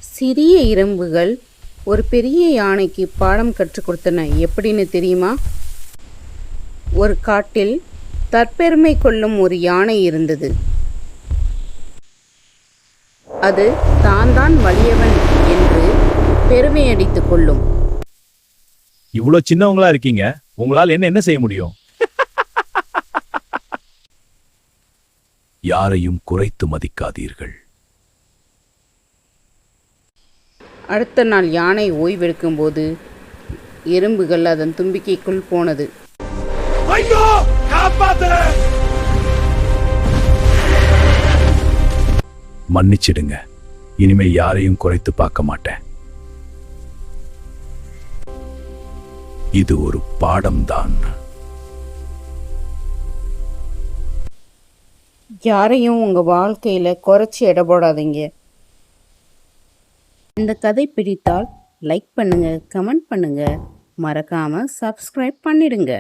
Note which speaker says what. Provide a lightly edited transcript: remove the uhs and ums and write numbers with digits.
Speaker 1: சிறிய எறும்புகள் ஒரு பெரிய யானைக்கு பாடம் கற்றுக் கொடுத்தன. எப்படின்னு தெரியுமா? ஒரு காட்டில் தற்பெருமை கொள்ளும் ஒரு யானை இருந்தது. அது தான் வலியவன் என்று பெருமை அடித்துக் கொள்ளும்.
Speaker 2: இவ்வளவு சின்னவங்களா இருக்கீங்க, உங்களால் என்ன செய்ய முடியும்? யாரையும் குறைத்து மதிக்காதீர்கள்.
Speaker 1: அடுத்த நாள் யானை ஓய்வெடுக்கும் போது எறும்புகள் அதன் தும்பிக்கைக்குள் போனது.
Speaker 2: ஐயோ, காப்பாத்து! மன்னிச்சிடுங்க, இனிமே யாரையும் குறைத்து பார்க்க மாட்டேன். இது ஒரு பாடம்தான்.
Speaker 1: யாரையும் உங்க வாழ்க்கையில குறைச்சி எடை போடாதீங்க. இந்த கதை பிடித்தால் லைக் பண்ணுங்க, கமெண்ட் பண்ணுங்க, மறக்காம சப்ஸ்கிரைப் பண்ணிடுங்க.